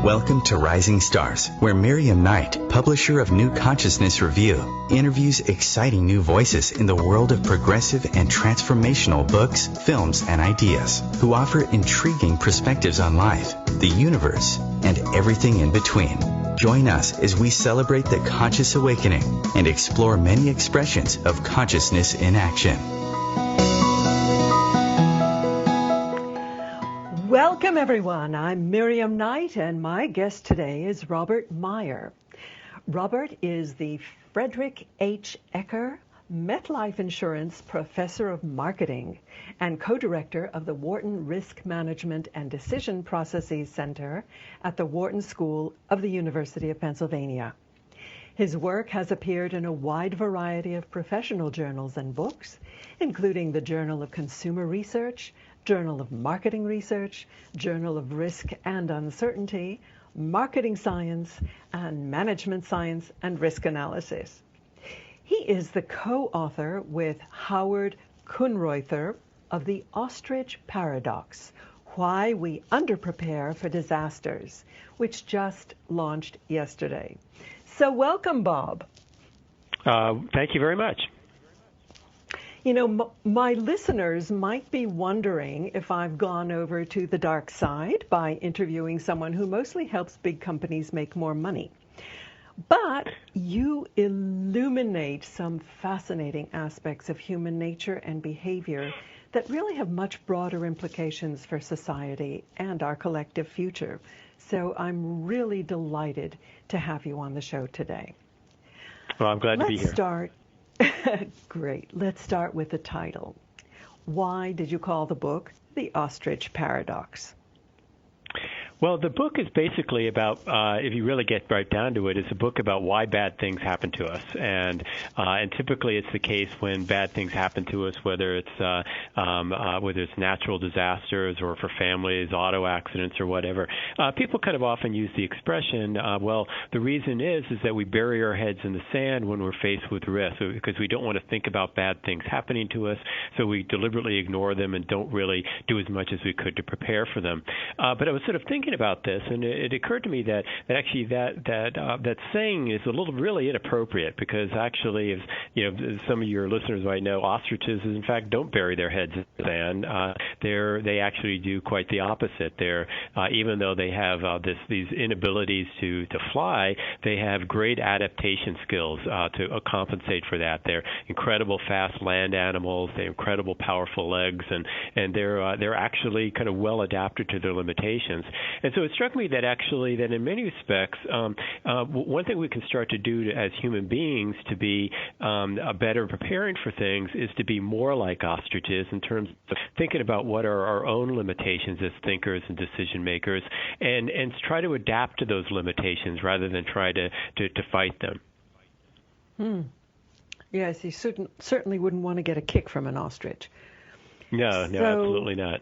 Welcome to Rising Stars, where Miriam Knight, publisher of New Consciousness Review, interviews exciting new voices in the world of progressive and transformational books, films, and ideas, who offer intriguing perspectives on life, the universe, and everything in between. Join us as we celebrate the conscious awakening and explore many expressions of consciousness in action. Welcome, everyone. I'm Miriam Knight, and my guest today is Robert Meyer. Robert is the Frederick H. Ecker MetLife Insurance Professor of Marketing and co-director of the Wharton Risk Management and Decision Processes Center at the Wharton School of the University of Pennsylvania. His work has appeared in a wide variety of professional journals and books, including the Journal of Consumer Research, Journal of Marketing Research, Journal of Risk and Uncertainty, Marketing Science, and Management Science and Risk Analysis. He is the co-author with Howard Kunreuther of The Ostrich Paradox: Why We Underprepare for Disasters, which just launched yesterday. So welcome, Bob. Thank you very much. You know, my listeners might be wondering if I've gone over to the dark side by interviewing someone who mostly helps big companies make more money. But you illuminate some fascinating aspects of human nature and behavior that really have much broader implications for society and our collective future. So I'm really delighted to have you on the show today. Well, I'm glad to be here. Great. Let's start with the title. Why did you call the book The Ostrich Paradox? Well, the book is basically about, if you really get right down to it, it's a book about why bad things happen to us. And typically it's the case when bad things happen to us, whether it's natural disasters or for families, auto accidents or whatever. People kind of often use the expression, well, the reason is that we bury our heads in the sand when we're faced with risk because we don't want to think about bad things happening to us, so we deliberately ignore them and don't really do as much as we could to prepare for them. But I was sort of thinking about this, and it occurred to me that actually that saying is a little really inappropriate because actually, as you know, some of your listeners might know, ostriches in fact don't bury their heads in the sand. They actually do quite the opposite. Even though they have these inabilities to fly, they have great adaptation skills to compensate for that. They're incredible fast land animals. They have incredible powerful legs, and they're actually kind of well adapted to their limitations. And so it struck me that actually that in many respects, one thing we can start to do as human beings to be better preparing for things is to be more like ostriches in terms of thinking about what are our own limitations as thinkers and decision makers, and try to adapt to those limitations rather than try to fight them. Yes, you certainly wouldn't want to get a kick from an ostrich. No, absolutely not.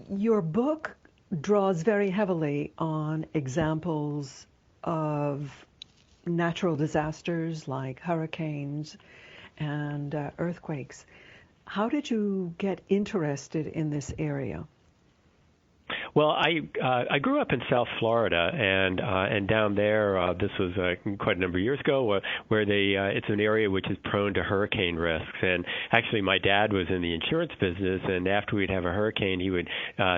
Your book draws very heavily on examples of natural disasters like hurricanes and earthquakes. How did you get interested in this area? Well, I grew up in South Florida, and down there, this was quite a number of years ago, where it's an area which is prone to hurricane risks. And actually, my dad was in the insurance business, and after we'd have a hurricane, he would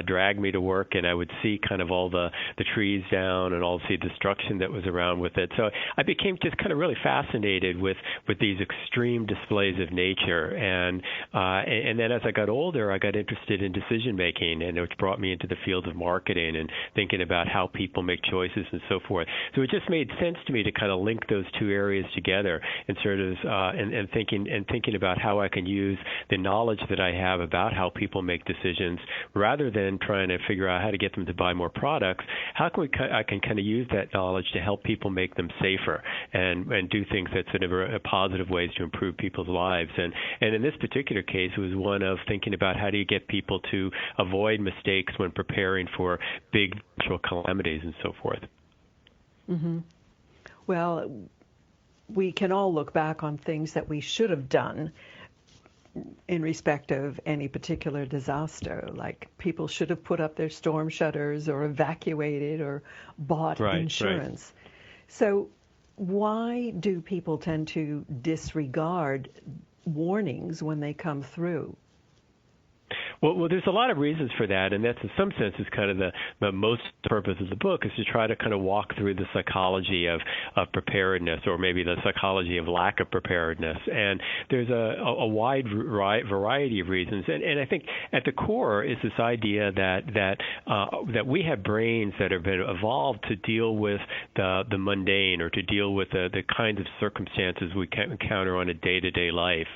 drag me to work, and I would see kind of all the trees down and all the destruction that was around with it. So I became just kind of really fascinated with these extreme displays of nature. And then as I got older, I got interested in decision making, and which brought me into the field of marketing and thinking about how people make choices and so forth. So it just made sense to me to kind of link those two areas together and sort of and thinking about how I can use the knowledge that I have about how people make decisions rather than trying to figure out how to get them to buy more products. How can I can kind of use that knowledge to help people make them safer and do things that sort of positive ways to improve people's lives. And in this particular case, it was one of thinking about how do you get people to avoid mistakes when preparing for big natural calamities and so forth. Mm-hmm. Well, we can all look back on things that we should have done, in respect of any particular disaster, like people should have put up their storm shutters or evacuated or bought insurance. Right. So why do people tend to disregard warnings when they come through? Well, there's a lot of reasons for that, and that's in some sense is kind of the most purpose of the book is to try to kind of walk through the psychology of preparedness, or maybe the psychology of lack of preparedness. And there's a wide variety of reasons, and I think at the core is this idea that we have brains that have been evolved to deal with the mundane, or to deal with the kinds of circumstances we can encounter on a day-to-day life.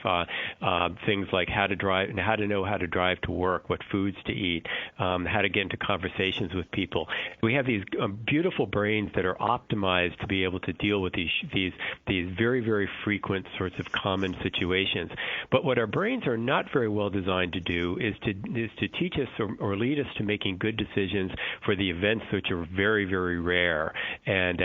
Things like how to know how to drive to work, what foods to eat, how to get into conversations with people. We have these beautiful brains that are optimized to be able to deal with these very, very frequent sorts of common situations. But what our brains are not very well designed to do is to teach us or lead us to making good decisions for the events which are very, very rare, and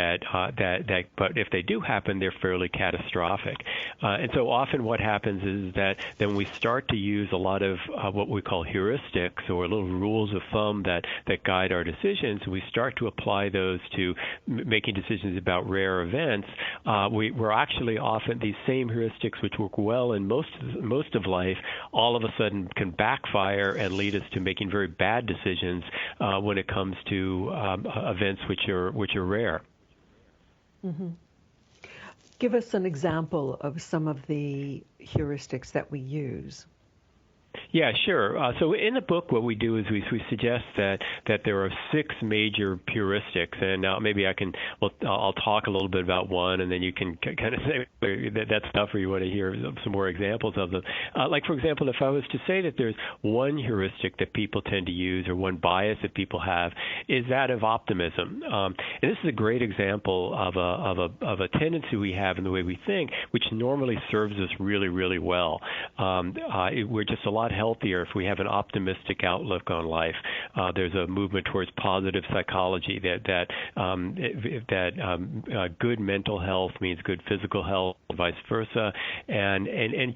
but if they do happen, they're fairly catastrophic. And so often what happens is that then we start to use a lot of what we call heuristics, or little rules of thumb that guide our decisions. We start to apply those to making decisions about rare events. We're actually often these same heuristics which work well in most of life, all of a sudden can backfire and lead us to making very bad decisions when it comes to events which are rare. Mm-hmm. Give us an example of some of the heuristics that we use. Yeah, sure. So in the book, what we do is we suggest that there are 6 major heuristics, and now maybe I'll talk a little bit about one, and then you can kind of say that's enough, or you want to hear some more examples of them. Like, for example, if I was to say that there's one heuristic that people tend to use, or one bias that people have, is that of optimism. And this is a great example of a tendency we have in the way we think, which normally serves us really, really well. We're just a lot healthier if we have an optimistic outlook on life. There's a movement towards positive psychology that good mental health means good physical health, vice versa, and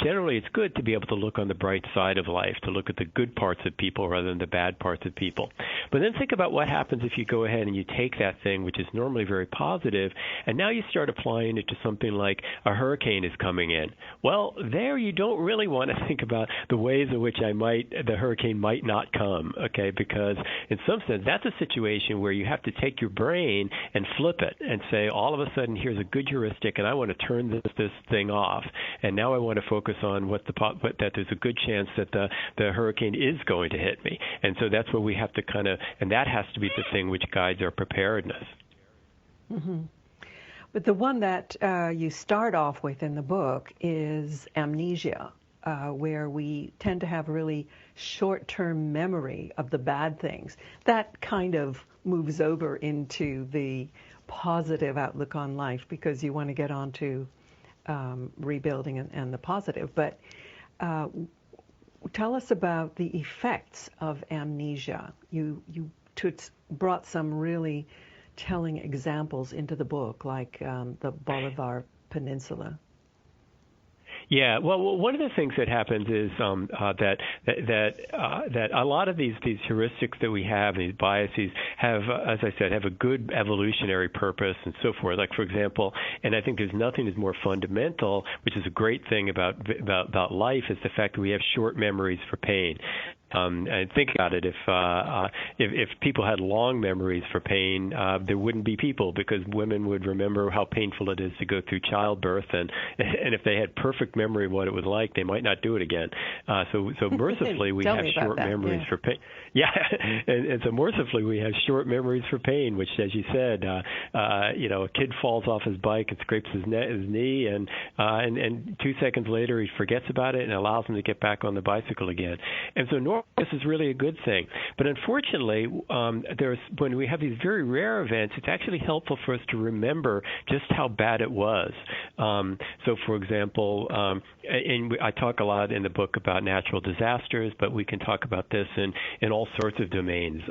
generally it's good to be able to look on the bright side of life, to look at the good parts of people rather than the bad parts of people. But then think about what happens if you go ahead and you take that thing, which is normally very positive, and now you start applying it to something like a hurricane is coming in. Well, there you don't really want to think about the ways in which the hurricane might not come, okay? Because in some sense, that's a situation where you have to take your brain and flip it and say, all of a sudden, here's a good heuristic, and I want to turn this thing off. And now I want to focus on that there's a good chance that the hurricane is going to hit me. And so that's where we have to and that has to be the thing which guides our preparedness. Mm-hmm. But the one that you start off with in the book is amnesia. Where we tend to have really short-term memory of the bad things. That kind of moves over into the positive outlook on life, because you want to get on to rebuilding and the positive. But tell us about the effects of amnesia. You brought some really telling examples into the book, like the Bolivar Peninsula. Yeah, well, one of the things that happens is that a lot of these heuristics that we have, these biases, have, as I said, have a good evolutionary purpose and so forth. Like, for example, and I think there's nothing that's more fundamental, which is a great thing about life, is the fact that we have short memories for pain. And think about it. If people had long memories for pain, there wouldn't be people, because women would remember how painful it is to go through childbirth, and if they had perfect memory of what it was like, they might not do it again. So mercifully, we have short memories for pain. Yeah, and so mercifully, we have short memories for pain, which, as you said, a kid falls off his bike and scrapes his knee, and 2 seconds later he forgets about it and allows him to get back on the bicycle again. And so this is really a good thing. But unfortunately, when we have these very rare events, it's actually helpful for us to remember just how bad it was. So, for example, and I talk a lot in the book about natural disasters, but we can talk about this in all sorts of domains.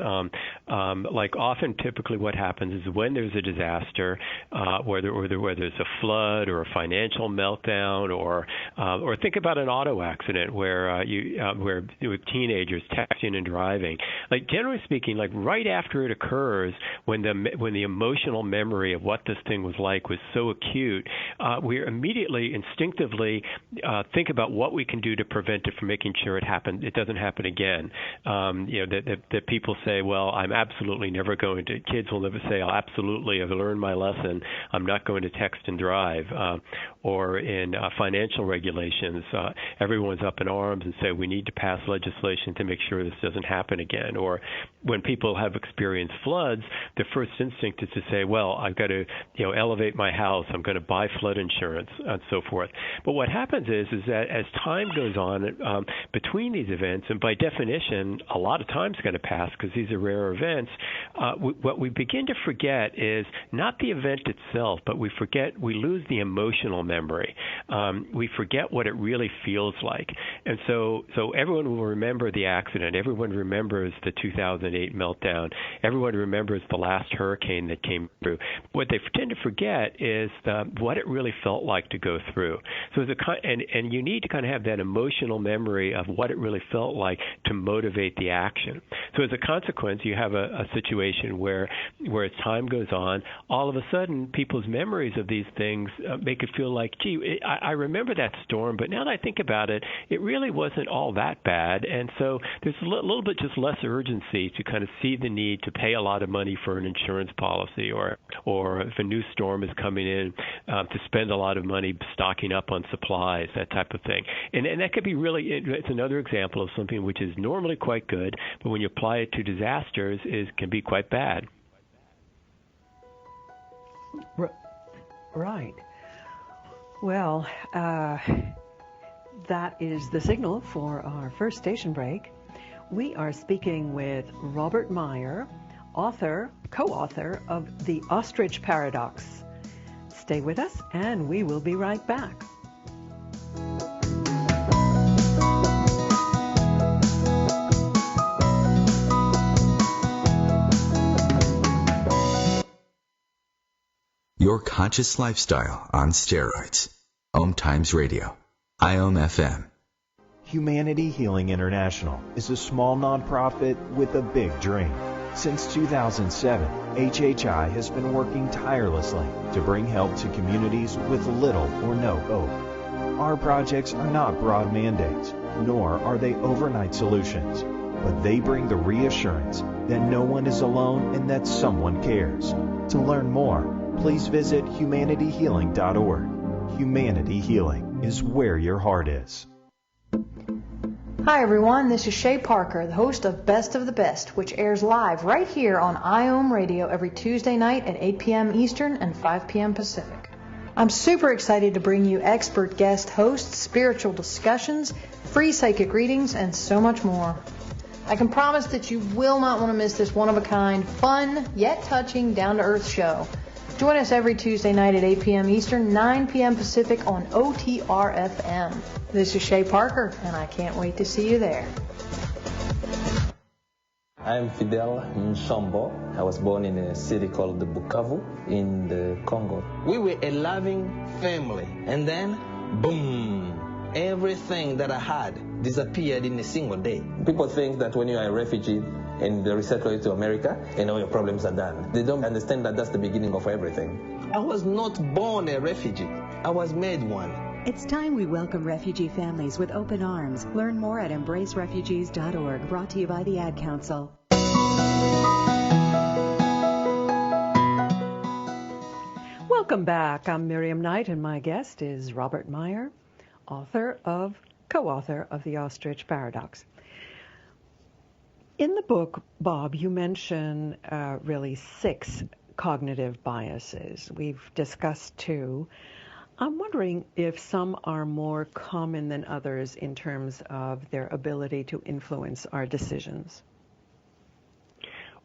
Like often, typically what happens is when there's a disaster, whether there's a flood or a financial meltdown, or think about an auto accident where with teenagers texting and driving. Like generally speaking, like right after it occurs, when the emotional memory of what this thing was like was so acute, we immediately instinctively think about what we can do to prevent it from making sure it doesn't happen again. That people say, well, I'm absolutely never going to. Kids will never say, I've learned my lesson. I'm not going to text and drive. Or in financial regulations, everyone's up in arms and say we need to pass legislation to make sure this doesn't happen again. Or when people have experienced floods, the first instinct is to say, well, I've got to elevate my house. I'm going to buy flood insurance and so forth. But what happens is that as time goes on between these events, and by definition, a lot of time's going to pass because these are rare events, what we begin to forget is not the event itself, but we lose the emotional memory. We forget what it really feels like. And so everyone will remember the accident. Everyone remembers the 2008 meltdown. Everyone remembers the last hurricane that came through. What they tend to forget is what it really felt like to go through. So and you need to kind of have that emotional memory of what it really felt like to motivate the action. So as a consequence, you have a situation where as time goes on, all of a sudden people's memories of these things make it feel like, gee, I remember that storm, but now that I think about it, it really wasn't all that bad. And so there's a little bit just less urgency to kind of see the need to pay a lot of money for an insurance policy, or if a new storm is coming in, to spend a lot of money stocking up on supplies, that type of thing. And that could be it's another example of something which is normally quite good, but when you apply it to disasters, can be quite bad. Right. Well, that is the signal for our first station break. We are speaking with Robert Meyer, co-author of The Ostrich Paradox. Stay with us, and we will be right back. Your conscious lifestyle on steroids. OMTImes Radio. IOM FM. Humanity Healing International is a small nonprofit with a big dream. Since 2007, HHI has been working tirelessly to bring help to communities with little or no hope. Our projects are not broad mandates, nor are they overnight solutions, but they bring the reassurance that no one is alone and that someone cares. To learn more, please visit humanityhealing.org. Humanity Healing is where your heart is. Hi everyone, this is Shay Parker, the host of Best of the Best, which airs live right here on IOM Radio every Tuesday night at 8 p.m. Eastern and 5 p.m. Pacific. I'm super excited to bring you expert guest hosts, spiritual discussions, free psychic readings, and so much more. I can promise that you will not want to miss this one-of-a-kind, fun, yet touching, down-to-earth show. Join us every Tuesday night at 8 p.m. Eastern, 9 p.m. Pacific on OTR-FM. This is Shay Parker, and I can't wait to see you there. I'm Fidel Nsombo. I was born in a city called Bukavu in the Congo. We were a loving family, and then, boom, everything that I had disappeared in a single day. People think that when you are a refugee and they resettle you to America, and all your problems are done. They don't understand that that's the beginning of everything. I was not born a refugee. I was made one. It's time we welcome refugee families with open arms. Learn more at embracerefugees.org, brought to you by the Ad Council. Welcome back. I'm Miriam Knight, and my guest is Robert Meyer, co-author of The Ostrich Paradox. In the book, Bob, you mention really 6 cognitive biases. We've discussed 2. I'm wondering if some are more common than others in terms of their ability to influence our decisions.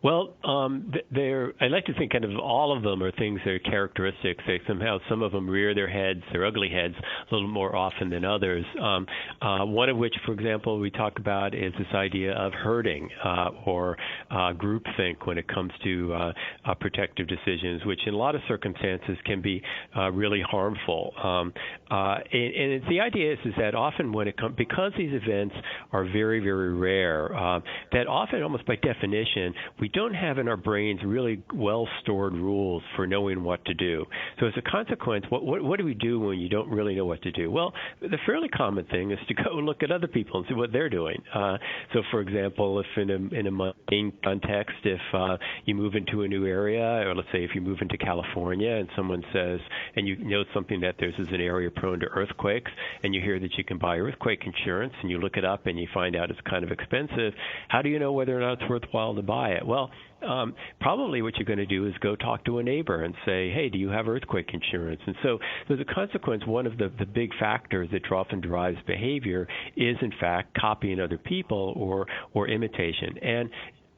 Well, I like to think kind of all of them are things that are characteristics. Somehow some of them rear their heads, their ugly heads, a little more often than others. One of which, for example, we talk about is this idea of herding or groupthink when it comes to protective decisions, which in a lot of circumstances can be really harmful. And the idea is that often when it comes, because these events are very, very rare, that often almost by definition, we don't have in our brains really well-stored rules for knowing what to do. So as a consequence, what do we do when you don't really know what to do? Well, the fairly common thing is to go and look at other people and see what they're doing. So, for example, if in a mundane context, if you move into a new area, or let's say if you move into California and someone says, and you know something that this is an area prone to earthquakes, and you hear that you can buy earthquake insurance, and you look it up and you find out it's kind of expensive, how do you know whether or not it's worthwhile to buy it? Well, probably what you're going to do is go talk to a neighbor and say, hey, do you have earthquake insurance? And so as a consequence, one of the big factors that often drives behavior is, in fact, copying other people or imitation. And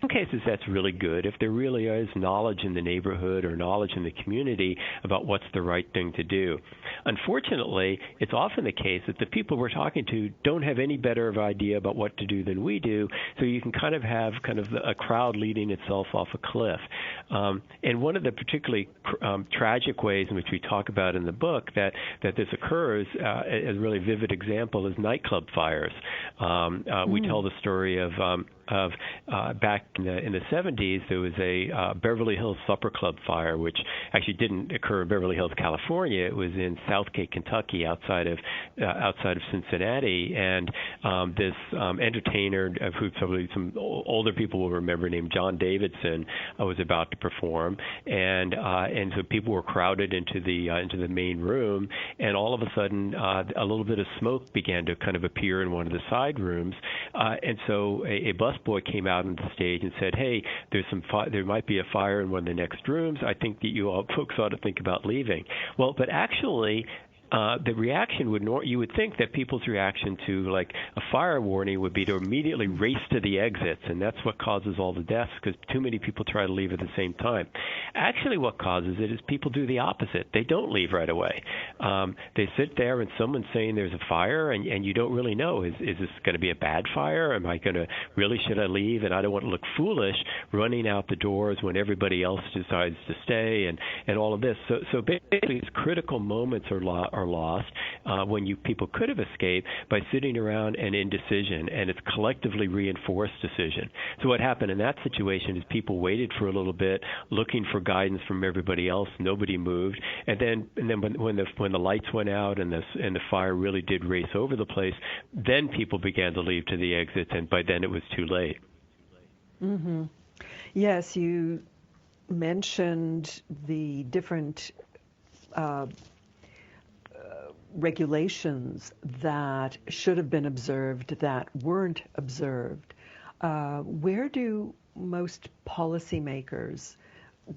in some cases, that's really good. If there really is knowledge in the neighborhood or knowledge in the community about what's the right thing to do. Unfortunately, it's often the case that the people we're talking to don't have any better of idea about what to do than we do, so you can kind of have a crowd leading itself off a cliff. And one of the particularly tragic ways in which we talk about in the book that this occurs, as a really vivid example, is nightclub fires. We tell the story of back in the 70s, there was a Beverly Hills Supper Club fire, which actually didn't occur in Beverly Hills, California. It was in Southgate, Kentucky, outside of Cincinnati. And this entertainer, who probably some older people will remember, named John Davidson, was about to perform, and so people were crowded into the main room, and all of a sudden, a little bit of smoke began to kind of appear in one of the side rooms, and so a busboy came out on the stage and said, "Hey, there might be a fire in one of the next rooms. I think that you all folks ought to think about leaving." Well, but actually, the reaction you would think that people's reaction to like a fire warning would be to immediately race to the exits, and that's what causes all the deaths, because too many people try to leave at the same time. Actually, what causes it is people do the opposite. They don't leave right away. They sit there and someone's saying there's a fire, and you don't really know, is this going to be a bad fire? Should I leave? And I don't want to look foolish running out the doors when everybody else decides to stay, and all of this. So basically, these critical moments are lost when people could have escaped by sitting around and indecision, and it's collectively reinforced decision. So what happened in that situation is people waited for a little bit, looking for guidance from everybody else. Nobody moved, and then when the lights went out and the fire really did race over the place, then people began to leave to the exits, and by then it was too late. Mm-hmm. Yes, you mentioned the different regulations that should have been observed that weren't observed. Where do most policymakers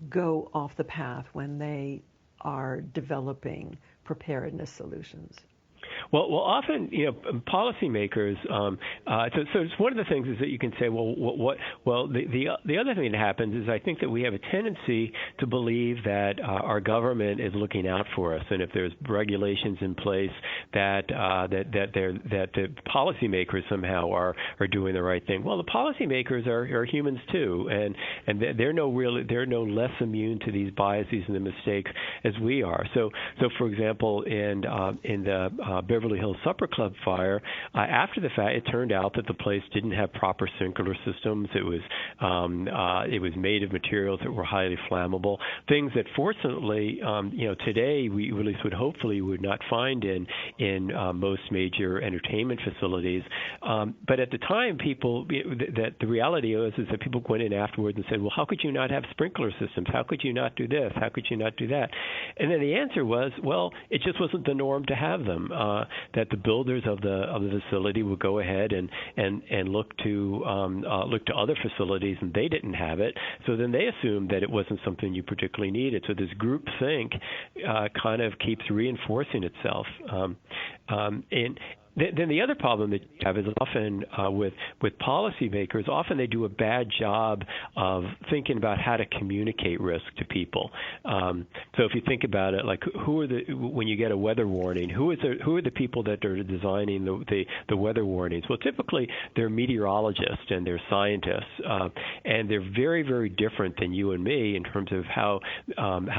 go off the path when they are developing preparedness solutions? Well, often, policymakers. So it's one of the things is that you can say, the other thing that happens is I think that we have a tendency to believe that our government is looking out for us, and if there's regulations in place that the policymakers somehow are doing the right thing. Well, the policymakers are humans too, and they're no less immune to these biases and the mistakes as we are. So for example, in the Beverly Hills Supper Club fire, after the fact, it turned out that the place didn't have proper sprinkler systems. It was made of materials that were highly flammable, things that fortunately, today we at least hopefully would not find in most major entertainment facilities. But at the time, the reality is that people went in afterwards and said, well, how could you not have sprinkler systems? How could you not do this? How could you not do that? And then the answer was, well, it just wasn't the norm to have them. that the builders of the facility would go ahead and look to other facilities, and they didn't have it. So then they assumed that it wasn't something you particularly needed. So this groupthink kind of keeps reinforcing itself. And then the other problem that you have is often with policymakers, often they do a bad job of thinking about how to communicate risk to people. So if you think about it, like when you get a weather warning, who are the people that are designing the weather warnings? Well, typically they're meteorologists and they're scientists, and they're very, very different than you and me in terms of how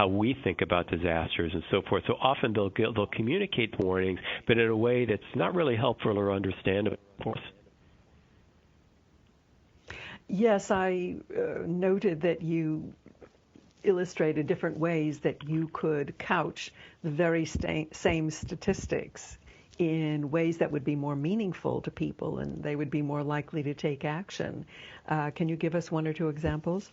we think about disasters and so forth. So often they'll communicate warnings, but in a way that's not really helpful or understandable, of course. Yes, I noted that you illustrated different ways that you could couch the very same statistics in ways that would be more meaningful to people and they would be more likely to take action. Can you give us one or two examples?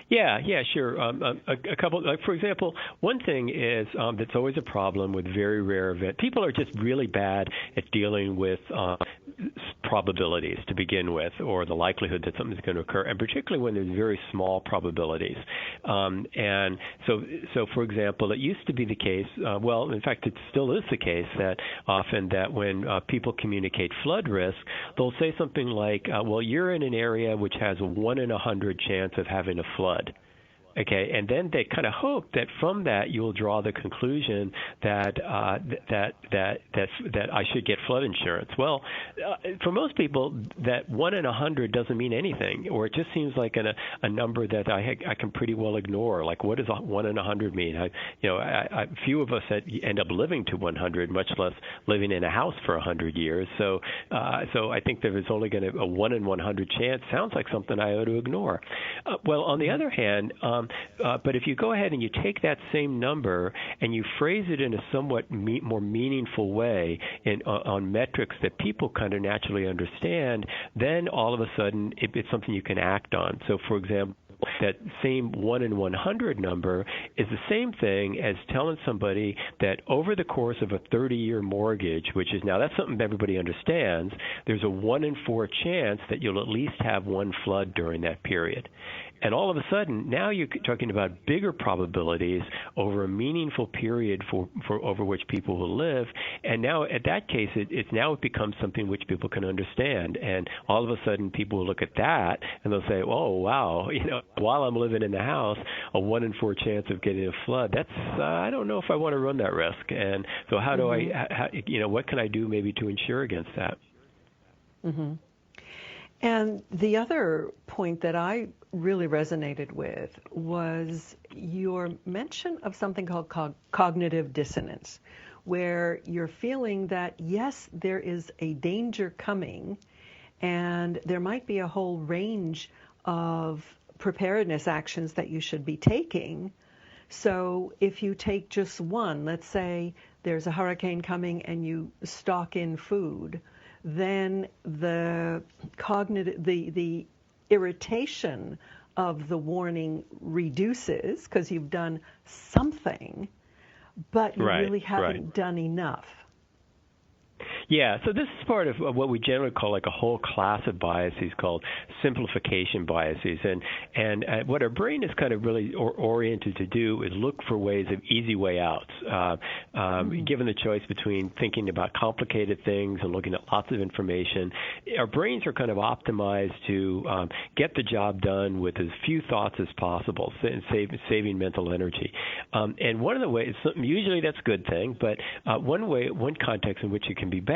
Yeah, sure. A couple, like for example, one thing is that's always a problem with very rare events. People are just really bad at dealing with probabilities to begin with, or the likelihood that something's going to occur, and particularly when there's very small probabilities. And so, for example, it used to be the case. Well, in fact, it still is the case that often that when people communicate flood risk, they'll say something like, "Well, you're in an area which has a 1 in 100 chance of having a flood." Okay, and then they kind of hope that from that you'll draw the conclusion that that I should get flood insurance. Well, for most people, that 1 in 100 doesn't mean anything, or it just seems like a number that I can pretty well ignore. Like, what does 1 in 100 mean? Few of us end up living to 100, much less living in a house for 100 years. So I think there is only going to a 1 in 100 chance. Sounds like something I ought to ignore. Well, on the other hand. But if you go ahead and you take that same number and you phrase it in a somewhat more meaningful way on metrics that people kind of naturally understand, then all of a sudden it's something you can act on. So, for example, that same 1 in 100 number is the same thing as telling somebody that over the course of a 30-year mortgage, which is now that's something everybody understands, there's a 1 in 4 chance that you'll at least have one flood during that period. And all of a sudden, now you're talking about bigger probabilities over a meaningful period for over which people will live. And now, at that case, it becomes something which people can understand. And all of a sudden, people will look at that and they'll say, "Oh, wow! While I'm living in the house, a 1 in 4 chance of getting a flood. That's I don't know if I want to run that risk." And so, how do what can I do maybe to insure against that? Mm-hmm. And the other point that I really resonated with was your mention of something called cognitive dissonance, where you're feeling that, yes, there is a danger coming, and there might be a whole range of preparedness actions that you should be taking. So if you take just one, let's say there's a hurricane coming and you stock in food, then the irritation of the warning reduces because you've done something, but you really haven't done enough. Yeah, so this is part of what we generally call like a whole class of biases called simplification biases. And what our brain is kind of really oriented to do is look for ways of easy way outs. Given the choice between thinking about complicated things and looking at lots of information, our brains are kind of optimized to get the job done with as few thoughts as possible, saving mental energy. And one of the ways, usually that's a good thing, but one context in which it can be bad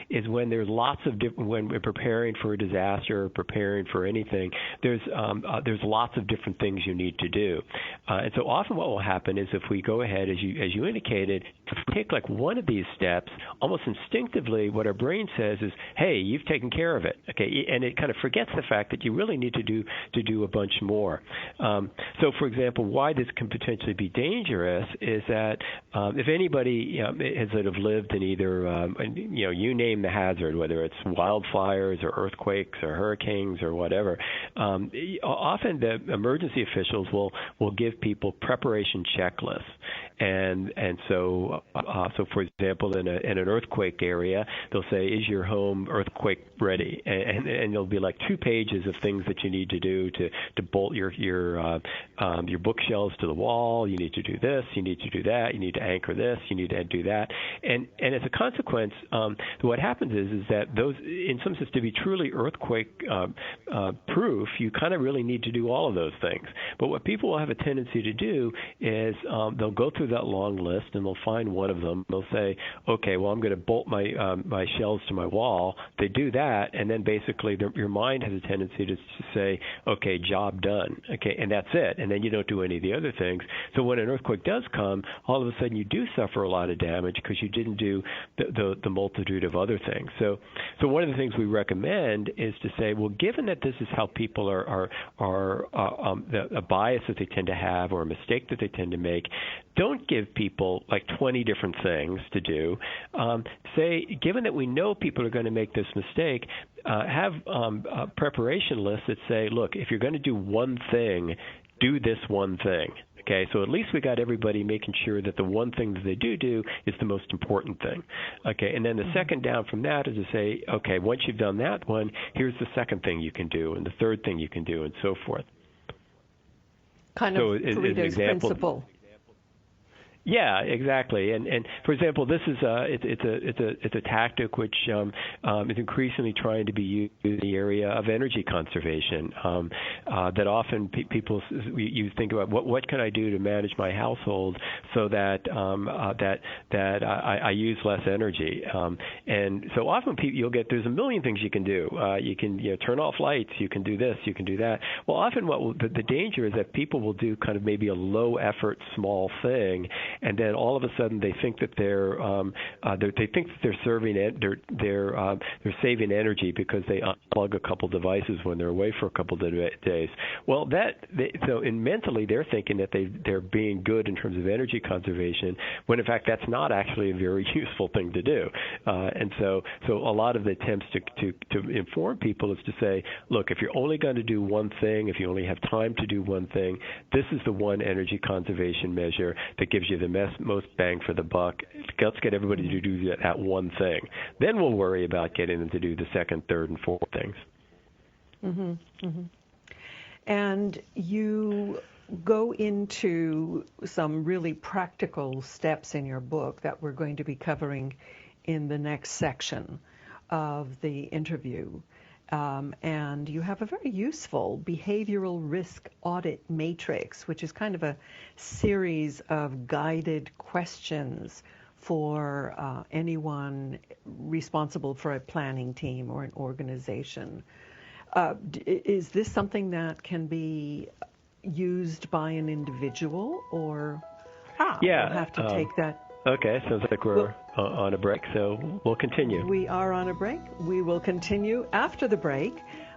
is when there's lots of when we're preparing for a disaster or preparing for anything, there's lots of different things you need to do. And so often what will happen is if we go ahead, as you indicated, take like one of these steps, almost instinctively what our brain says is, hey, you've taken care of it. Okay, and it kind of forgets the fact that you really need to do a bunch more. So for example, why this can potentially be dangerous is that if anybody has sort of lived in either you name the hazard, whether it's wildfires or earthquakes or hurricanes or whatever, often the emergency officials will give people preparation checklists. And so for example, in an earthquake area, they'll say, is your home earthquake ready? And there'll be like 2 pages of things that you need to do to bolt your bookshelves to the wall. You need to do this, you need to do that, you need to anchor this, you need to do that. And as a consequence, what happens is that those, in some sense, to be truly earthquake proof, you kind of really need to do all of those things. But what people will have a tendency to do is they'll go through that long list and they'll find one of them. They'll say, okay, well, I'm going to bolt my shelves to my wall. They do that, and then basically your mind has a tendency to say, okay, job done. Okay, and that's it. And then you don't do any of the other things. So when an earthquake does come, all of a sudden you do suffer a lot of damage because you didn't do the multitude of other things. So one of the things we recommend is to say, well, given that this is how people are a bias that they tend to have or a mistake that they tend to make, don't give people like 20 different things to do. Say, given that we know people are going to make this mistake, have preparation lists that say, look, if you're going to do one thing, do this one thing. Okay, so at least we got everybody making sure that the one thing that they do is the most important thing. Okay, and then the second down from that is to say, okay, once you've done that one, here's the second thing you can do, and the third thing you can do, and so forth. Kind of Pareto's principle. Yeah, exactly. And for example, this is it's a tactic which is increasingly trying to be used in the area of energy conservation. That often people you think about what can I do to manage my household so that I use less energy. And so often you'll get there's a million things you can do. You can turn off lights. You can do this. You can do that. Well, often the danger is that people will do kind of maybe a low effort small thing. And then all of a sudden they think that they're saving energy because they unplug a couple devices when they're away for a couple of days. Well, mentally they're thinking that they're being good in terms of energy conservation, when in fact that's not actually a very useful thing to do. And so a lot of the attempts to inform people is to say, look, if you're only going to do one thing, if you only have time to do one thing, this is the one energy conservation measure that gives you the most bang for the buck. Let's get everybody to do that one thing. Then we'll worry about getting them to do the second, third, and fourth things. Mm-hmm, mm-hmm. And you go into some really practical steps in your book that we're going to be covering in the next section of the interview. And you have a very useful behavioral risk audit matrix, which is kind of a series of guided questions for anyone responsible for a planning team or an organization. Is this something that can be used by an individual, or we'll have to take that? Okay, sounds like we're on a break, so we'll continue. We are on a break. We will continue after the break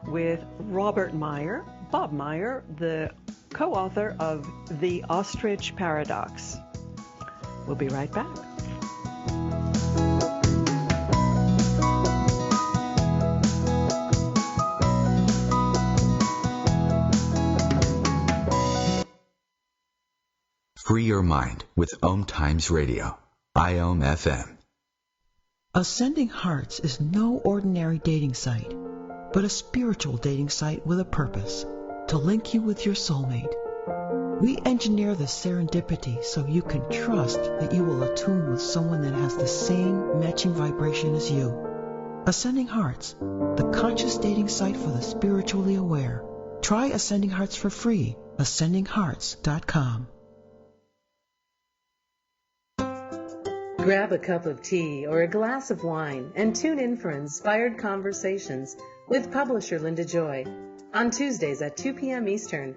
with Robert Meyer, Bob Meyer, the co-author of The Ostrich Paradox. We'll be right back. Free your mind with OMTImes Radio, IOM FM. Ascending Hearts is no ordinary dating site, but a spiritual dating site with a purpose, to link you with your soulmate. We engineer the serendipity so you can trust that you will attune with someone that has the same matching vibration as you. Ascending Hearts, the conscious dating site for the spiritually aware. Try Ascending Hearts for free, ascendinghearts.com. Grab a cup of tea or a glass of wine and tune in for Inspired Conversations with publisher Linda Joy on Tuesdays at 2 p.m. Eastern.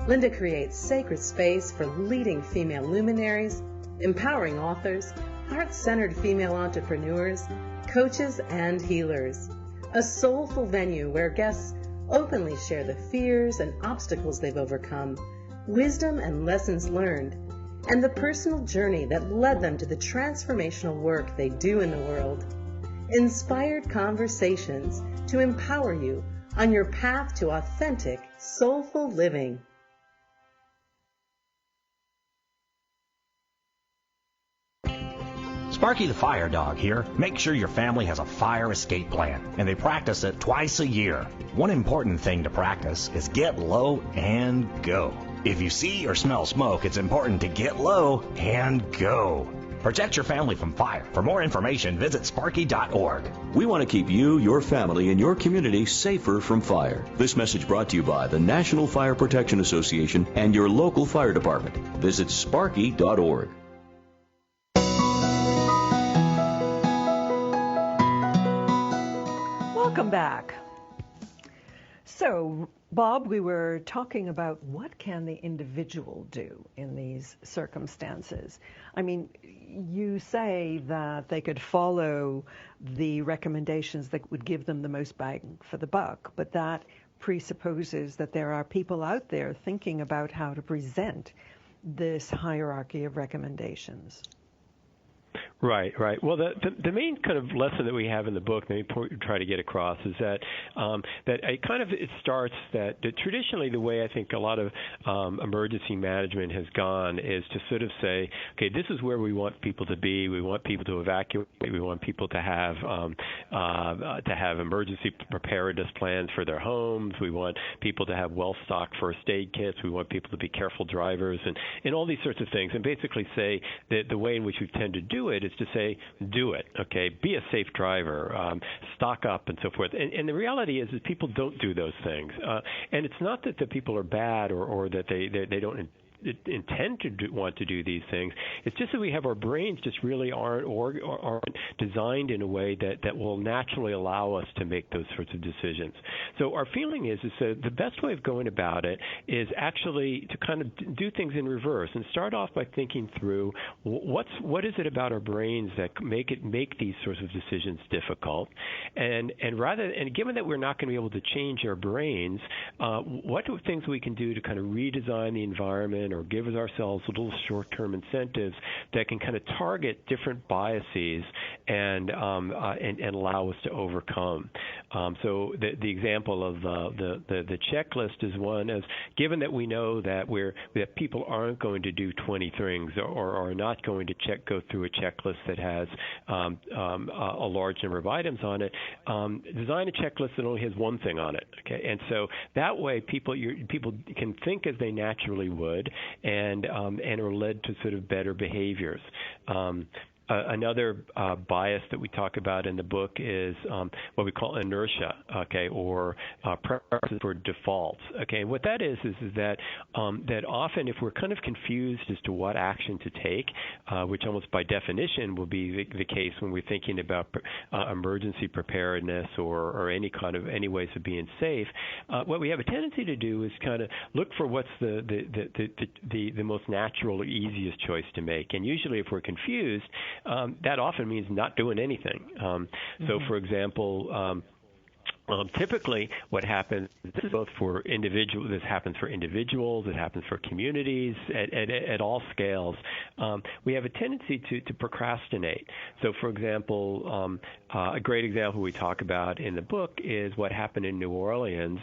Linda creates sacred space for leading female luminaries, empowering authors, heart-centered female entrepreneurs, coaches, and healers. A soulful venue where guests openly share the fears and obstacles they've overcome, wisdom and lessons learned, and the personal journey that led them to the transformational work they do in the world. Inspired Conversations to empower you on your path to authentic, soulful living. Sparky the Fire Dog here. Make sure your family has a fire escape plan, and they practice it twice a year. One important thing to practice is get low and go. If you see or smell smoke, it's important to get low and go. Protect your family from fire. For more information, visit sparky.org. We want to keep you, your family, and your community safer from fire. This message brought to you by the National Fire Protection Association and your local fire department. Visit sparky.org. Welcome back. So, Bob, we were talking about what can the individual do in these circumstances. I mean, you say that they could follow the recommendations that would give them the most bang for the buck, but that presupposes that there are people out there thinking about how to present this hierarchy of recommendations. Right, right. Well, the main kind of lesson that we have in the book, maybe try to get across, is that it starts that traditionally the way I think a lot of emergency management has gone is to sort of say, okay, this is where we want people to be. We want people to evacuate. We want people to have emergency preparedness plans for their homes. We want people to have well-stocked first aid kits. We want people to be careful drivers and all these sorts of things. And basically say that the way in which we tend to do it is to say, do it, okay? Be a safe driver, stock up, and so forth. And the reality is people don't do those things. And it's not that the people are bad or that they don't intend to want to do these things. It's just that we have our brains just really aren't designed in a way that will naturally allow us to make those sorts of decisions. So our feeling is that the best way of going about it is actually to kind of do things in reverse and start off by thinking through what is it about our brains that make these sorts of decisions difficult, and given that we're not going to be able to change our brains, what are things we can do to kind of redesign the environment or give ourselves little short-term incentives that can kind of target different biases and allow us to overcome. So the example of the checklist is one as given that we know that people aren't going to do 20 things or are not going to go through a checklist that has a large number of items on it, design a checklist that only has one thing on it. Okay, and so that way people can think as they naturally would and are led to sort of better behaviors. Another bias that we talk about in the book is what we call inertia, okay, or preferences for defaults. Okay, and what that is that often if we're kind of confused as to what action to take, which almost by definition will be the case when we're thinking about emergency preparedness or any ways of being safe, what we have a tendency to do is kind of look for what's the most natural or easiest choice to make. And usually if we're confused, that often means not doing anything. So, for example, typically what happens, this is both for individuals, this happens for individuals, it happens for communities at all scales. We have a tendency to procrastinate. So, for example, a great example we talk about in the book is what happened in New Orleans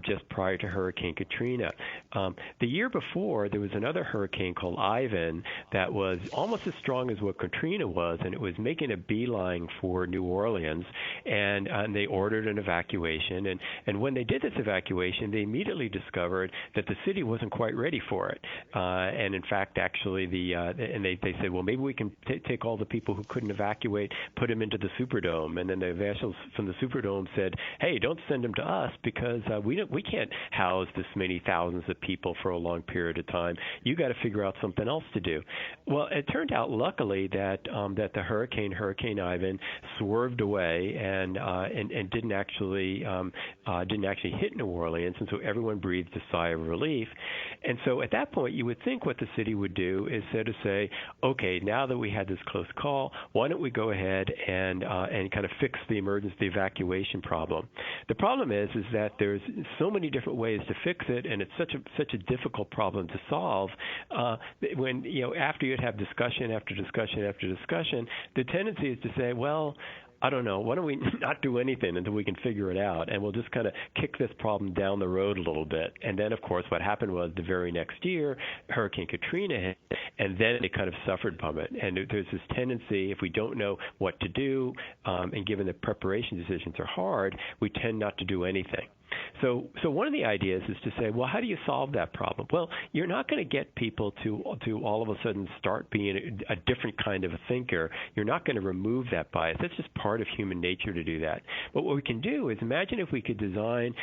just prior to Hurricane Katrina. The year before, there was another hurricane called Ivan that was almost as strong as what Katrina was, and it was making a beeline for New Orleans, and they ordered an evacuation. And when they did this evacuation, they immediately discovered that the city wasn't quite ready for it. And in fact, actually, they said, well, maybe we can take all the people who couldn't evacuate, put them into the Superdome. And then the officials from the Superdome said, hey, don't send them to us because we can't house this many thousands of people for a long period of time. You got to figure out something else to do. Well, it turned out, luckily, that the Hurricane Ivan swerved away and didn't actually hit New Orleans, and so everyone breathed a sigh of relief. And so at that point, you would think what the city would do is to say, okay, now that we had this close call, why don't we go ahead and kind of fix the evacuation problem? The problem is that there's so many different ways to fix it, and it's such a difficult problem to solve. When after you'd have discussion after discussion after discussion, the tendency is to say, well, I don't know, why don't we not do anything until we can figure it out, and we'll just kind of kick this problem down the road a little bit. And then, of course, what happened was the very next year, Hurricane Katrina hit, and then they kind of suffered from it. And there's this tendency, if we don't know what to do, and given that preparation decisions are hard, we tend not to do anything. So one of the ideas is to say, well, how do you solve that problem? Well, you're not going to get people to all of a sudden start being a different kind of a thinker. You're not going to remove that bias. That's just part of human nature to do that. But what we can do is imagine if we could design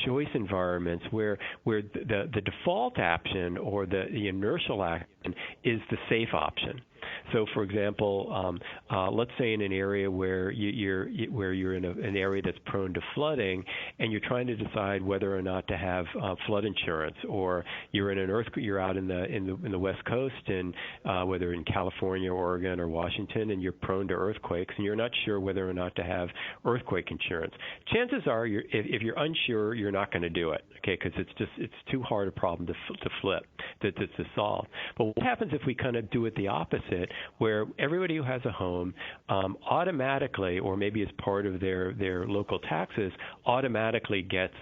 choice environments where the default option or the inertial action is the safe option. So, for example, let's say in an area where you're in an area that's prone to flooding, and you're trying to decide whether or not to have flood insurance, or you're in an earthquake, you're out in the West Coast, and whether in California, Oregon, or Washington, and you're prone to earthquakes, and you're not sure whether or not to have earthquake insurance. Chances are, if you're unsure, you're not going to do it, okay? Because it's too hard a problem to flip, to solve. But what happens if we kind of do it the opposite, where everybody who has a home automatically, or maybe as part of their local taxes, automatically gets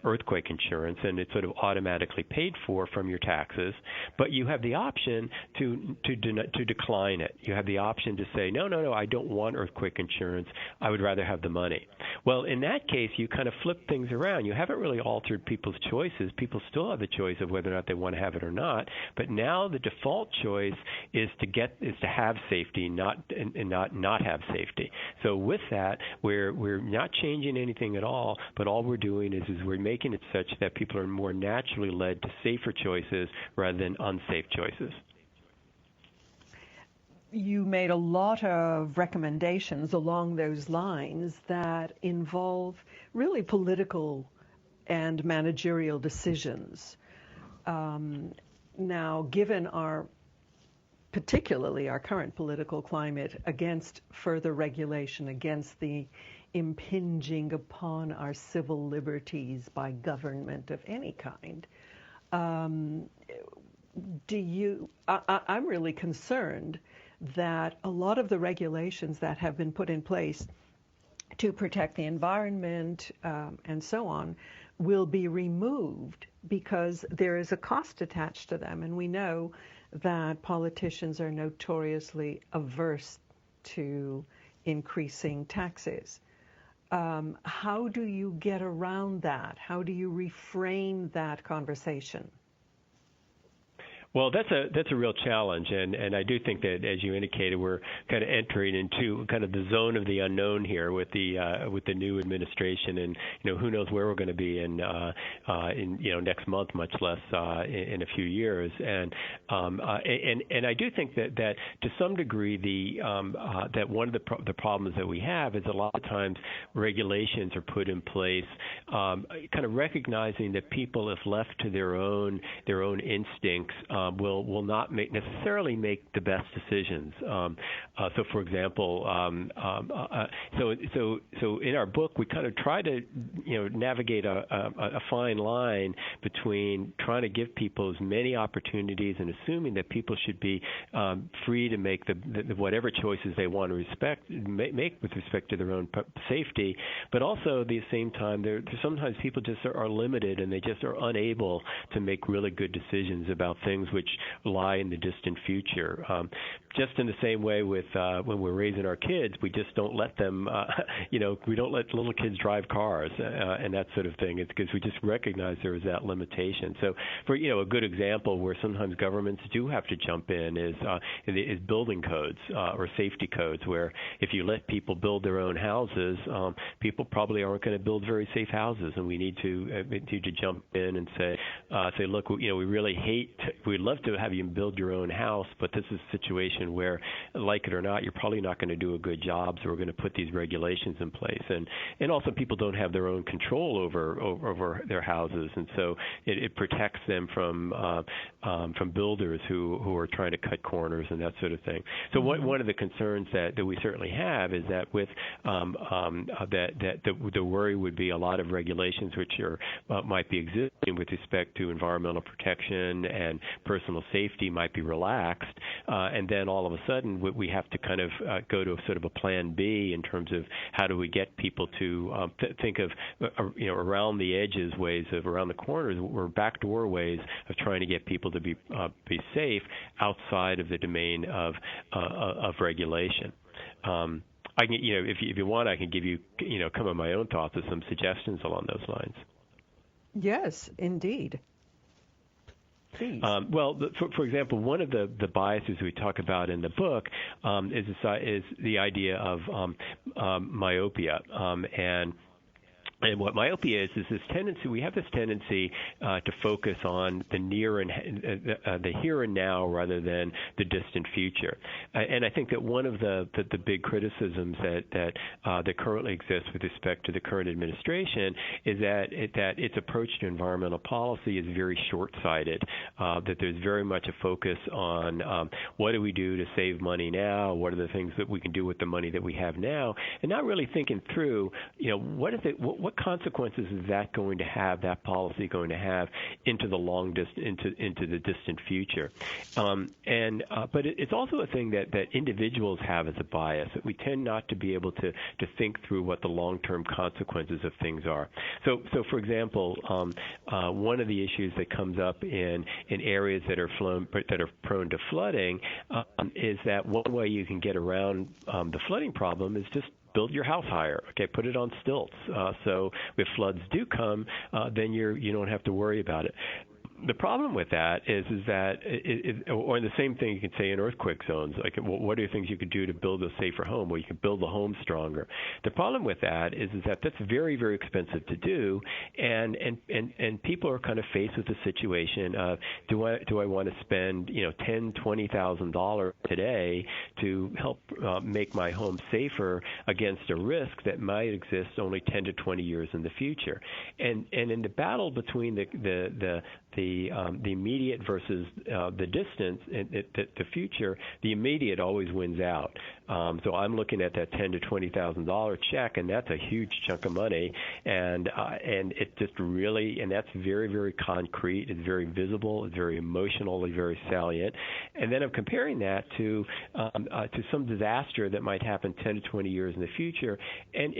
earthquake insurance, and it's sort of automatically paid for from your taxes, but you have the option to decline it. You have the option to say, no, I don't want earthquake insurance. I would rather have the money. Well, in that case, you kind of flip things around. You haven't really altered people's choices. People still have the choice of whether or not they want to have it or not, but now the default choice is to have safety, not have safety. So with that, we're not changing anything at all, but all we're doing is we're making it such that people are more naturally led to safer choices rather than unsafe choices. You made a lot of recommendations along those lines that involve really political and managerial decisions. Now, given particularly our current political climate against further regulation, against the impinging upon our civil liberties by government of any kind, I'm really concerned that a lot of the regulations that have been put in place to protect the environment and so on will be removed because there is a cost attached to them. And we know that politicians are notoriously averse to increasing taxes. How do you get around that? How do you reframe that conversation? Well, that's a real challenge, and I do think that, as you indicated, we're kind of entering into kind of the zone of the unknown here with the new administration, and who knows where we're going to be in next month, much less in a few years, and I do think that to some degree that one of the problems that we have is a lot of times regulations are put in place, kind of recognizing that people, if left to their own instincts, will not necessarily make the best decisions. So, for example, so in our book, we kind of try to navigate a fine line between trying to give people as many opportunities and assuming that people should be free to make the whatever choices they want to make with respect to their own safety, but also at the same time, sometimes people just are limited and they just are unable to make really good decisions about things which lie in the distant future. Just in the same way with when we're raising our kids, we just don't let them, we don't let little kids drive cars and that sort of thing. It's because we just recognize there is that limitation. So, for a good example where sometimes governments do have to jump in is building codes or safety codes, where if you let people build their own houses, people probably aren't going to build very safe houses, and we need to jump in and say, look, we'd love to have you build your own house, but this is a situation where, like it or not, you're probably not going to do a good job, so we're going to put these regulations in place. And also people don't have their own control over their houses, and so it protects them from builders who are trying to cut corners and that sort of thing. So one of the concerns that we certainly have is that with the worry would be a lot of regulations which might be existing with respect to environmental protection and personal safety might be relaxed, and then all of a sudden we have to kind of go to sort of a plan B in terms of how do we get people to think of around the edges ways of around the corners or backdoor ways of trying to get people to be safe outside of the domain of regulation. I can, if you want, I can give you, some of my own thoughts or some suggestions along those lines. Yes, indeed. Please. Well, for example, one of the biases we talk about in the book is the idea of myopia, and what myopia is this tendency. We have this tendency to focus on the near and the here and now rather than the distant future. And I think that one of the big criticisms that currently exists with respect to the current administration is that its approach to environmental policy is very short-sighted. That there's very much a focus on what do we do to save money now? What are the things that we can do with the money that we have now? And not really thinking through, what consequences is that going to have, that policy going to have into the into the distant future. But it's also a thing that individuals have as a bias, that we tend not to be able to think through what the long-term consequences of things are. So for example, one of the issues that comes up in areas that are prone to flooding is that one way you can get around the flooding problem is just build your house higher. Okay, put it on stilts. So if floods do come, then you don't have to worry about it. The problem with that is that, or the same thing you can say in earthquake zones, like what are the things you could do to build a safer home? Well, you can build the home stronger. The problem with that is that that's very, very expensive to do, and people are kind of faced with the situation of do I want to spend $10,000-$20,000 today to help make my home safer against a risk that might exist only 10 to 20 years in the future, and in the battle between the immediate versus the distance, the future, the immediate always wins out. So I'm looking at that $10,000 to $20,000 check, and that's a huge chunk of money, and it just really, and that's very, very concrete. It's very visible. It's very emotionally very salient. And then I'm comparing that to some disaster that might happen 10 to 20 years in the future, and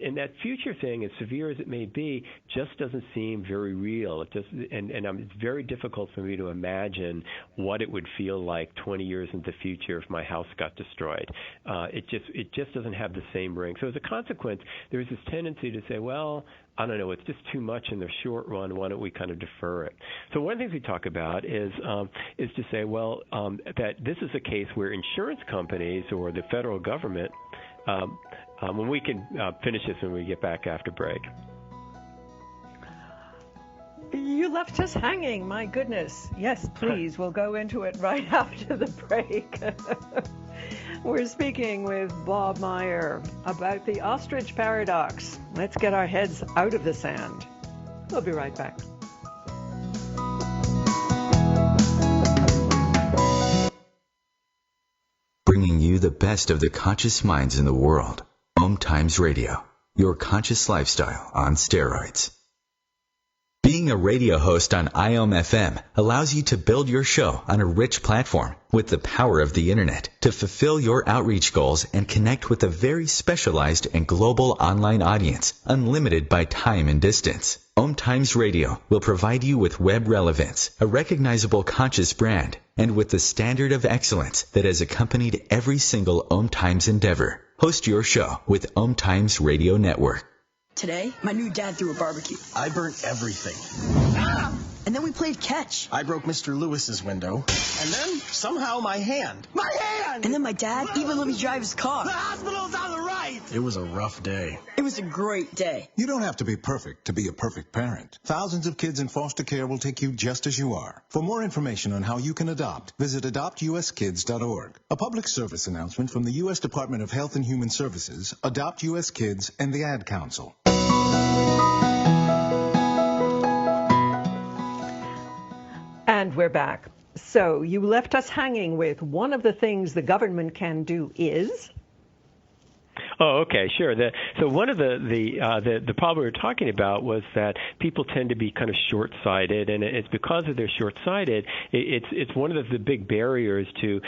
and that future thing, as severe as it may be, just doesn't seem very real. It just it's very difficult for me to imagine what it would feel like 20 years into the future if my house got destroyed. It just doesn't have the same ring. So as a consequence, there's this tendency to say, well, I don't know, it's just too much in the short run. Why don't we kind of defer it? So one of the things we talk about is to say, well, that this is a case where insurance companies or the federal government, when we can finish this when we get back after break. You left us hanging, my goodness. Yes, please, we'll go into it right after the break. We're speaking with Bob Meyer about the ostrich paradox. Let's get our heads out of the sand. We'll be right back. Bringing you the best of the conscious minds in the world. OMTImes Radio, your conscious lifestyle on steroids. Being a radio host on IOM-FM allows you to build your show on a rich platform with the power of the internet to fulfill your outreach goals and connect with a very specialized and global online audience, unlimited by time and distance. OMTImes Radio will provide you with web relevance, a recognizable conscious brand, and with the standard of excellence that has accompanied every single OMTImes endeavor. Host your show with OMTImes Radio Network. Today, my new dad threw a barbecue. I burnt everything. Ah! And then we played catch. I broke Mr. Lewis's window. And then, somehow, my hand. My hand! And then my dad even let me drive his car. The hospital's on the right! It was a rough day. It was a great day. You don't have to be perfect to be a perfect parent. Thousands of kids in foster care will take you just as you are. For more information on how you can adopt, visit adoptuskids.org. A public service announcement from the U.S. Department of Health and Human Services, Adopt U.S. Kids, and the Ad Council. And we're back. So you left us hanging with one of the things the government can do is? Oh, okay, sure. So one of the problem we were talking about was that people tend to be kind of short-sighted, and it's because of their short-sighted. It's one of the big barriers to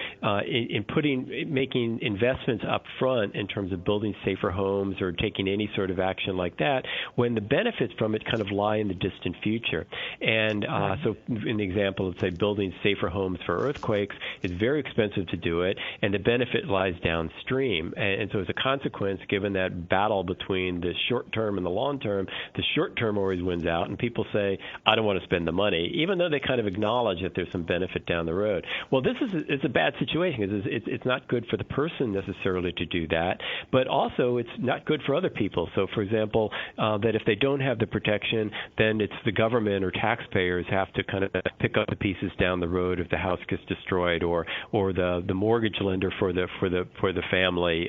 making investments up front in terms of building safer homes or taking any sort of action like that, when the benefits from it kind of lie in the distant future. And so, in the example of say building safer homes for earthquakes, it's very expensive to do it, and the benefit lies downstream. And so, as a consequence, given that battle between the short term and the long term, the short term always wins out, and people say, I don't want to spend the money, even though they kind of acknowledge that there's some benefit down the road. Well, it's a bad situation. It's not good for the person necessarily to do that, but also it's not good for other people. So, for example, that if they don't have the protection, then it's the government or taxpayers have to kind of pick up the pieces down the road if the house gets destroyed, or the mortgage lender for the family.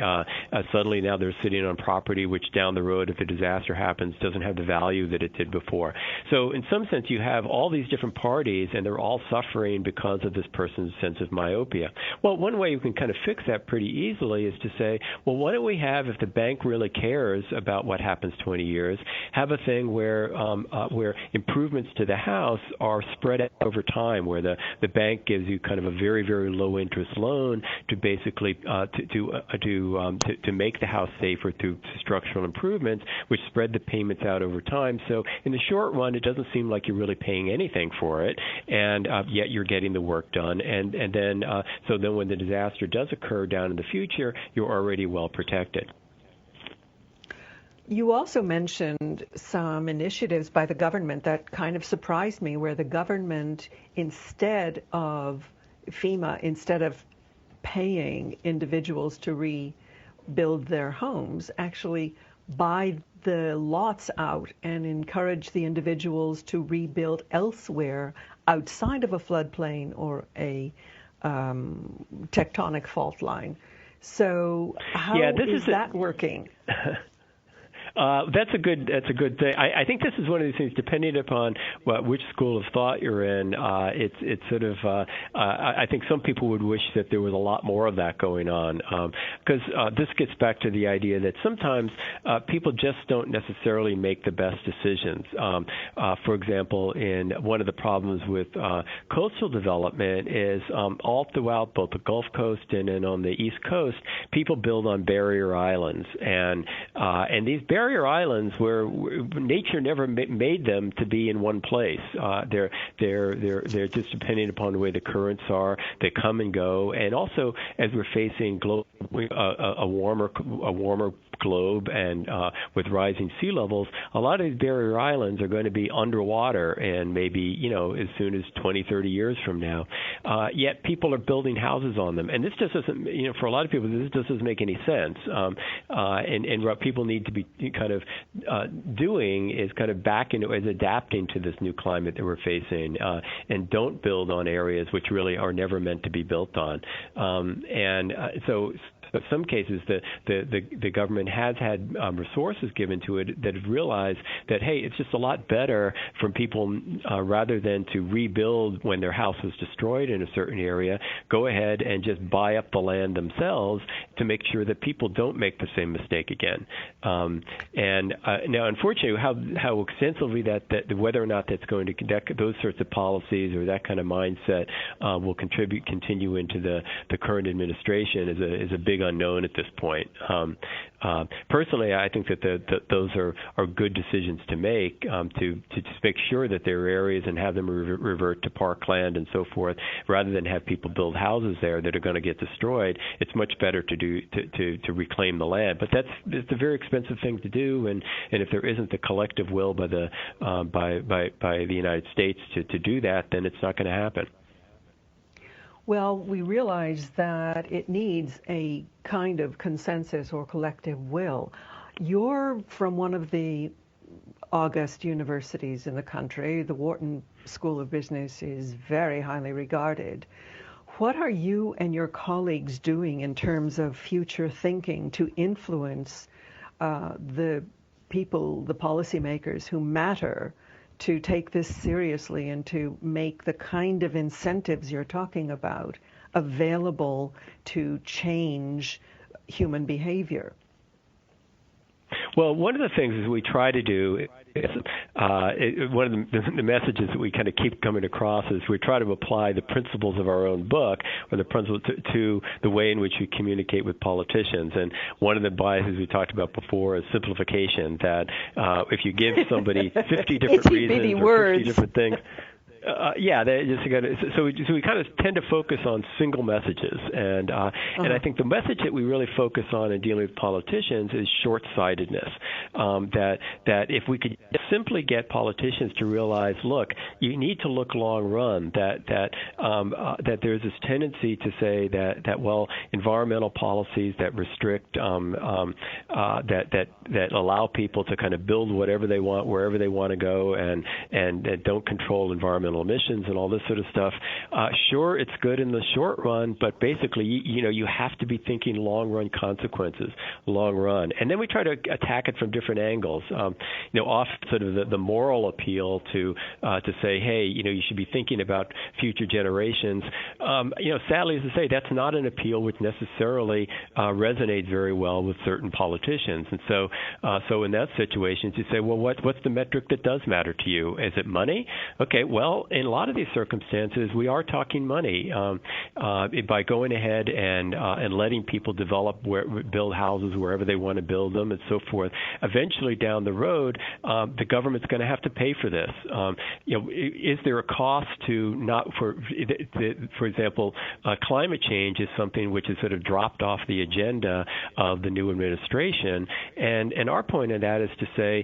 Suddenly now they're sitting on property which down the road, if a disaster happens, doesn't have the value that it did before. So in some sense, you have all these different parties, and they're all suffering because of this person's sense of myopia. Well, one way you can kind of fix that pretty easily is to say, well, why don't we have, if the bank really cares about what happens 20 years, have a thing where improvements to the house are spread out over time, where the bank gives you kind of a very, very low interest loan to basically to make the house safer through structural improvements, which spread the payments out over time. So in the short run, it doesn't seem like you're really paying anything for it, and yet you're getting the work done. And then so then when the disaster does occur down in the future, you're already well protected. You also mentioned some initiatives by the government that kind of surprised me, where the government, instead of paying individuals to rebuild their homes, actually buy the lots out and encourage the individuals to rebuild elsewhere outside of a floodplain or a tectonic fault line. So how is that working? That's a good thing. I think this is one of these things, depending upon which school of thought you're in. It's sort of. I think some people would wish that there was a lot more of that going on, because this gets back to the idea that sometimes people just don't necessarily make the best decisions. For example, in one of the problems with coastal development is all throughout both the Gulf Coast and on the East Coast, people build on barrier islands, and these barrier islands where nature never made them to be in one place. They're just depending upon the way the currents are. They come and go, and also as we're facing a warmer globe and with rising sea levels, a lot of these barrier islands are going to be underwater, and maybe as soon as 20, 30 years from now. Yet people are building houses on them, and this just doesn't. For a lot of people, this just doesn't make any sense. And what people need to be kind of doing is kind of adapting to this new climate that we're facing, and don't build on areas which really are never meant to be built on. So in some cases, the government has had resources given to it that have realized that, hey, it's just a lot better for people, rather than to rebuild when their house was destroyed in a certain area, go ahead and just buy up the land themselves to make sure that people don't make the same mistake again. Now, unfortunately, how extensively that whether or not that's going to those sorts of policies or that kind of mindset will continue into the current administration is a big unknown at this point. Personally, I think that those are good decisions to make, to just make sure that there are areas and have them revert to parkland and so forth, rather than have people build houses there that are going to get destroyed. It's much better to reclaim the land, but it's a very expensive thing to do, and if there isn't the collective will by the United States to do that, then it's not going to happen. Well, we realize that it needs a kind of consensus or collective will. You're from one of the august universities in the country. The Wharton School of Business is very highly regarded. What are you and your colleagues doing in terms of future thinking to influence the people, the policymakers who matter, to take this seriously and to make the kind of incentives you're talking about available to change human behavior? Well, one of the things is we try to do is one of the messages that we kind of keep coming across is we try to apply the principles of our own book or the principles to the way in which we communicate with politicians. And one of the biases we talked about before is simplification, that if you give somebody 50 different reasons or 50 different things, so we kind of tend to focus on single messages, and I think the message that we really focus on in dealing with politicians is short-sightedness. That if we could simply get politicians to realize, look, you need to look long run. That there's this tendency to say that environmental policies that restrict that allow people to kind of build whatever they want wherever they want to go and that don't control environmental emissions and all this sort of stuff. Sure, it's good in the short run, but basically, you have to be thinking long-run consequences, long run. And then we try to attack it from different angles. Often sort of the moral appeal to say, hey, you should be thinking about future generations. Sadly, as I say, that's not an appeal which necessarily resonates very well with certain politicians. And so in that situation, you say, well, what's the metric that does matter to you? Is it money? Okay, well, in a lot of these circumstances, we are talking money by going ahead and letting people build houses wherever they want to build them and so forth. Eventually, down the road, the government's going to have to pay for this. Is there a cost to for example, climate change is something which has sort of dropped off the agenda of the new administration, and our point of that is to say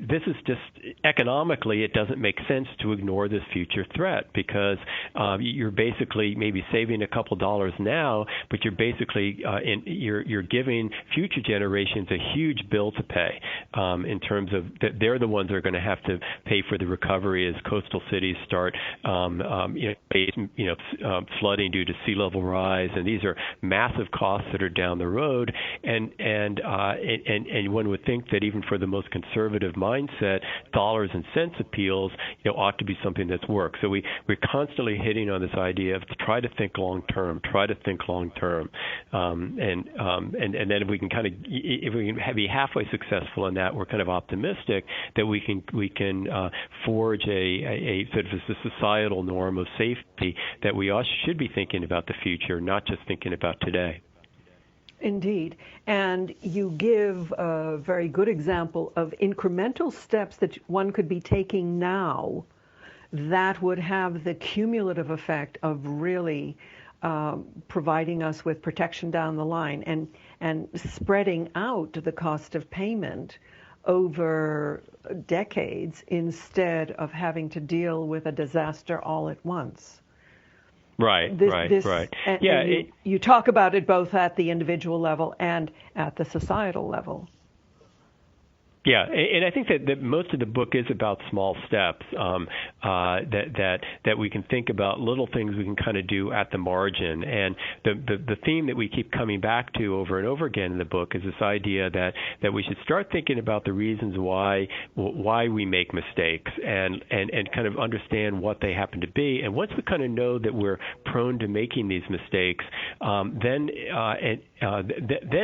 this is just economically it doesn't make sense to ignore this future threat because you're basically maybe saving a couple dollars now, but you're basically you're giving future generations a huge bill to pay in terms of that they're the ones that are going to have to pay for the recovery as coastal cities start flooding due to sea level rise, and these are massive costs that are down the road, and one would think that even for the most conservative mindset, dollars and cents appeals ought to be something that's worked. So we're constantly hitting on this idea of to try to think long term, and then if we can be halfway successful in that, we're kind of optimistic that we can forge a sort of a societal norm of safety that we all should be thinking about the future, not just thinking about today. Indeed. And you give a very good example of incremental steps that one could be taking now that would have the cumulative effect of really providing us with protection down the line and spreading out the cost of payment over decades instead of having to deal with a disaster all at once. Right. And you talk about it both at the individual level and at the societal level. Yeah, and I think that most of the book is about small steps that we can think about, little things we can kind of do at the margin. And the theme that we keep coming back to over and over again in the book is this idea that we should start thinking about the reasons why we make mistakes and kind of understand what they happen to be. And once we kind of know that we're prone to making these mistakes, then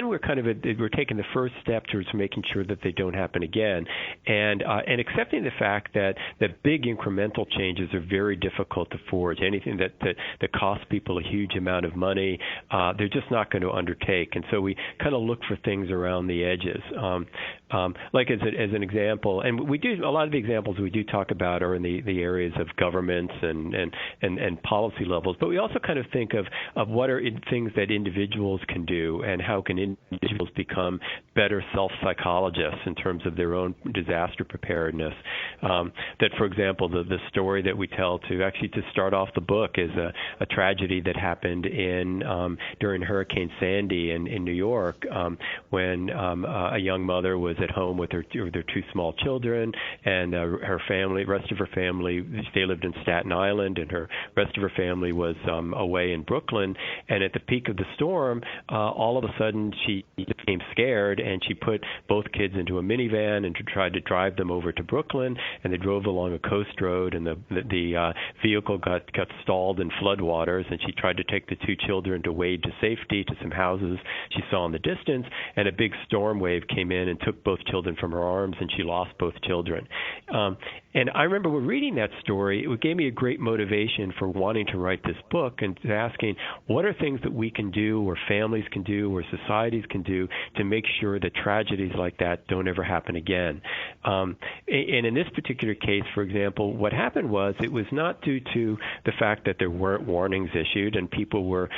we're taking the first step towards making sure that they don't happen again, and accepting the fact that big incremental changes are very difficult to forge. Anything that costs people a huge amount of money, they're just not going to undertake. And so we kind of look for things around the edges. Like as an example, and we do a lot of the examples we do talk about are in the areas of governments and policy levels, but we also kind of think of what are things that individuals can do and how can individuals become better self-psychologists in terms of their own disaster preparedness. That, for example, the story that we tell to start off the book is a tragedy that happened during Hurricane Sandy in New York when a young mother was was at home with their two small children, and her family, rest of her family, they lived in Staten Island, and her rest of her family was away in Brooklyn. And at the peak of the storm, all of a sudden she became scared, and she put both kids into a minivan and tried to drive them over to Brooklyn. And they drove along a coast road, and the vehicle got stalled in floodwaters, and she tried to take the two children to wade to safety to some houses she saw in the distance, and a big storm wave came in and took both children from her arms, and she lost both children. And I remember reading that story. It gave me a great motivation for wanting to write this book and asking, what are things that we can do, or families can do, or societies can do to make sure that tragedies like that don't ever happen again? And in this particular case, for example, what happened was it was not due to the fact that there weren't warnings issued and people were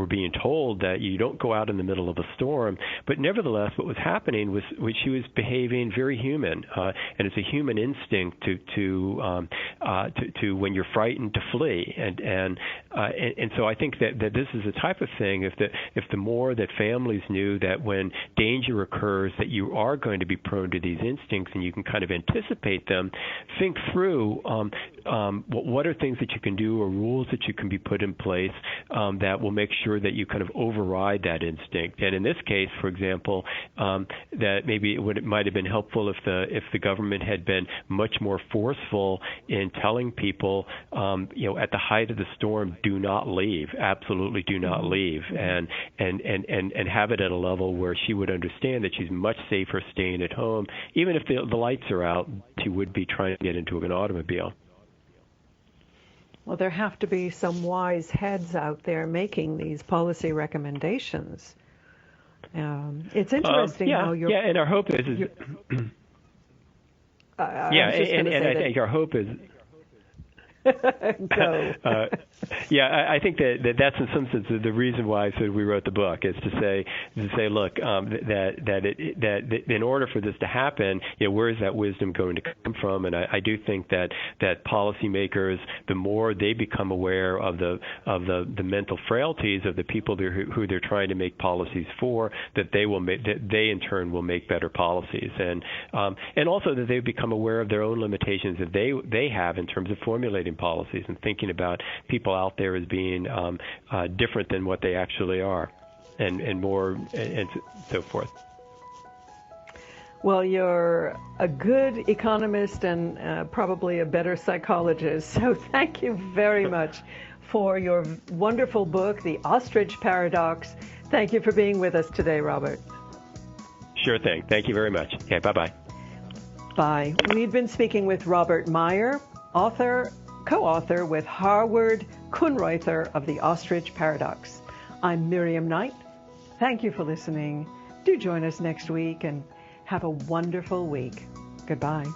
being told that you don't go out in the middle of a storm, but nevertheless, what was happening was she was behaving very human, and it's a human instinct to when you're frightened to flee, and so I think that this is the type of thing. If the more that families knew that when danger occurs, that you are going to be prone to these instincts, and you can kind of anticipate them, think through what are things that you can do or rules that you can be put in place that will make sure that you kind of override that instinct. And in this case, for example, that maybe it might have been helpful if the government had been much more forceful in telling people, at the height of the storm, do not leave, absolutely do not leave, and have it at a level where she would understand that she's much safer staying at home, even if the lights are out. She would be trying to get into an automobile. Well, there have to be some wise heads out there making these policy recommendations. It's interesting how you're... Yeah, and our hope is I think our hope is... I think that's in some sense the reason why we wrote the book, is to say, look, that in order for this to happen, where is that wisdom going to come from? And I do think that policymakers, the more they become aware of the mental frailties of the people who they're trying to make policies for, that they in turn will make better policies, and also that they become aware of their own limitations that they have in terms of formulating policies and thinking about people out there as being different than what they actually are, and more and so forth. Well, you're a good economist and probably a better psychologist, so thank you very much for your wonderful book, The Ostrich Paradox. Thank you for being with us today, Robert. Sure thing. Thank you very much. Okay, bye-bye. Bye. We've been speaking with Robert Meyer, co-author with Howard Kunreuther of The Ostrich Paradox. I'm Miriam Knight. Thank you for listening. Do join us next week and have a wonderful week. Goodbye.